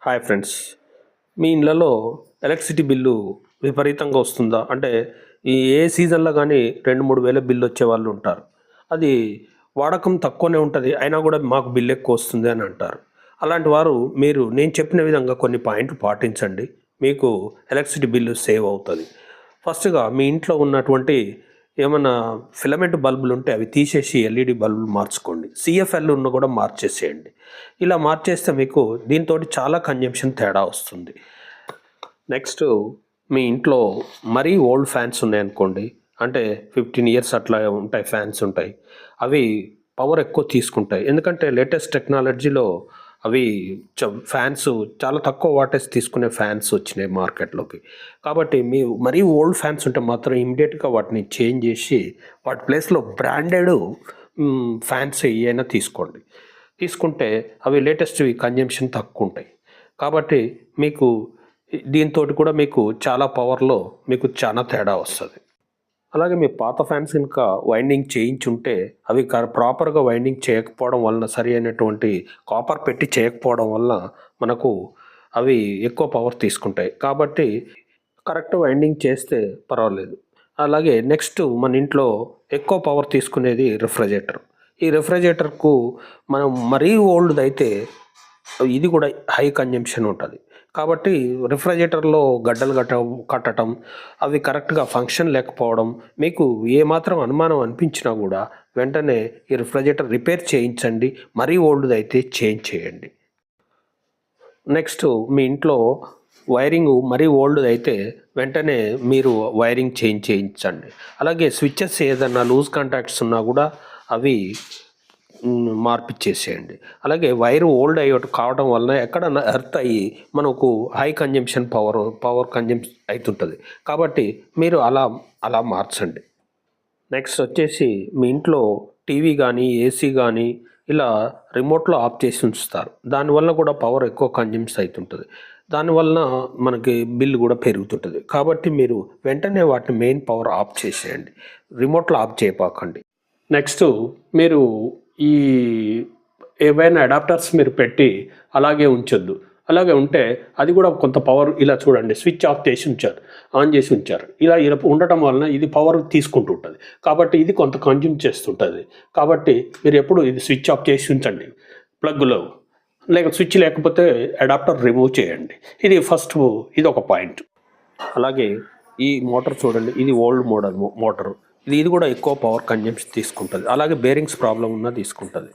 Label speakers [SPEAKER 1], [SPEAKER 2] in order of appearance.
[SPEAKER 1] Hi friends, మీ ఇళ్ళలో electricity bill విపరీతంగా వస్తుందా? అంటే ఏ సీజన్లో కానీ 2-3 వేల బిల్లు వచ్చే వాళ్ళు ఉంటారు. అది వాడకం తక్కువనే ఉంటుంది, అయినా కూడా మాకు బిల్లు ఎక్కువ వస్తుంది అని అంటారు. అలాంటి వారు మీరు నేను చెప్పిన విధంగా కొన్ని పాయింట్లు పాటించండి, మీకు ఎలక్ట్రిసిటీ బిల్లు సేవ్ అవుతుంది. ఫస్ట్గా మీ ఇంట్లో ఉన్నటువంటి ఏమన్నా ఫిలమెంట్ బల్బులు ఉంటే అవి తీసేసి ఎల్ఈడి బల్బులు మార్చుకోండి. సిఎఫ్ఎల్ ఉన్న కూడా మార్చేసేయండి. ఇలా మార్చేస్తే మీకు దీంతో చాలా కన్జంప్షన్ తేడా వస్తుంది. నెక్స్ట్, మీ ఇంట్లో మరీ ఓల్డ్ ఫ్యాన్స్ ఉన్నాయనుకోండి, అంటే 15 ఇయర్స్ అట్లా ఉంటాయి ఫ్యాన్స్ ఉంటాయి, అవి పవర్ ఎక్కువ తీసుకుంటాయి. ఎందుకంటే లేటెస్ట్ టెక్నాలజీలో అవి ఫ్యాన్స్ చాలా తక్కువ వాటేజ్ తీసుకునే ఫ్యాన్స్ వచ్చినాయి మార్కెట్లోకి. కాబట్టి మీ మరీ ఓల్డ్ ఫ్యాన్స్ ఉంటే మాత్రం ఇమీడియట్గా వాటిని చేంజ్ చేసి వాటి ప్లేస్లో బ్రాండెడ్ ఫ్యాన్స్ ఏవైనా తీసుకోండి. తీసుకుంటే అవి లేటెస్ట్వి కన్జంప్షన్ తక్కువ ఉంటాయి. కాబట్టి మీకు దీంతో కూడా మీకు చాలా పవర్లో మీకు చాలా తేడా వస్తుంది. అలాగే మీ పాత ఫ్యాన్స్ ఇంకా వైండింగ్ చేయించుంటే అవి ప్రాపర్గా వైండింగ్ చేయకపోవడం వలన, సరి అయినటువంటి కాపర్ పెట్టి చేయకపోవడం వల్ల మనకు అవి ఎక్కువ పవర్ తీసుకుంటాయి. కాబట్టి కరెక్ట్ వైండింగ్ చేస్తే పర్వాలేదు. అలాగే నెక్స్ట్, మన ఇంట్లో ఎక్కువ పవర్ తీసుకునేది రిఫ్రిజిరేటర్. ఈ రిఫ్రిజిరేటర్కు మనం మరీ ఓల్డ్ అయితే ఇది కూడా హై కన్జంప్షన్ ఉంటుంది. కాబట్టి రిఫ్రిజిరేటర్లో గడ్డలు కట్టడం, అవి కరెక్ట్గా ఫంక్షన్ లేకపోవడం, మీకు ఏమాత్రం అనుమానం అనిపించినా కూడా వెంటనే ఈ రిఫ్రిజిరేటర్ రిపేర్ చేయించండి. మరీ ఓల్డ్ అయితే చేంజ్ చేయండి. నెక్స్ట్, మీ ఇంట్లో వైరింగ్ మరీ ఓల్డ్ అయితే వెంటనే మీరు వైరింగ్ చేంజ్ చేయించండి. అలాగే స్విచ్చెస్ ఏదన్నా లూజ్ కాంటాక్ట్స్ ఉన్నా కూడా అవి మార్పిచ్చేసేయండి. అలాగే వైర్ ఓల్డ్ కావడం వలన ఎక్కడన్నా ఎర్త్ అయ్యి మనకు హై కన్జంప్షన్ పవర్ కన్జంప్షన్ అవుతుంటుంది. కాబట్టి మీరు అలా మార్చండి. నెక్స్ట్ వచ్చేసి, మీ ఇంట్లో టీవీ కానీ ఏసీ కానీ ఇలా రిమోట్లో ఆఫ్ చేసి ఉంచుతారు. దానివల్ల కూడా పవర్ ఎక్కువ కన్జంప్షన్ అవుతుంటుంది. దానివల్ల మనకి బిల్ కూడా పెరుగుతుంటుంది. కాబట్టి మీరు వెంటనే వాటిని మెయిన్ పవర్ ఆఫ్ చేసేయండి, రిమోట్లో ఆఫ్ చేయపాకండి. నెక్స్ట్, మీరు ఈ ఏవైనా అడాప్టర్స్ మీరు పెట్టి అలాగే ఉంచొద్దు. అలాగే ఉంటే అది కూడా కొంత పవర్, ఇలా చూడండి, స్విచ్ ఆఫ్ చేసి ఉంచారు, ఆన్ చేసి ఉంచారు, ఇలా ఉండటం వలన ఇది పవర్ తీసుకుంటూ ఉంటుంది. కాబట్టి ఇది కొంత కన్జ్యూమ్ చేస్తుంటుంది. కాబట్టి మీరు ఎప్పుడు ఇది స్విచ్ ఆఫ్ చేసి ఉంచండి ప్లగ్లో, స్విచ్ లేకపోతే అడాప్టర్ రిమూవ్ చేయండి. ఇది ఒక పాయింట్. అలాగే ఈ మోటార్ చూడండి, ఇది ఓల్డ్ మోడల్ మోటార్. ఇది కూడా ఎక్కువ పవర్ కన్జంప్షన్ తీసుకుంటుంది. అలాగే బేరింగ్స్ ప్రాబ్లం ఉన్నా తీసుకుంటుంది.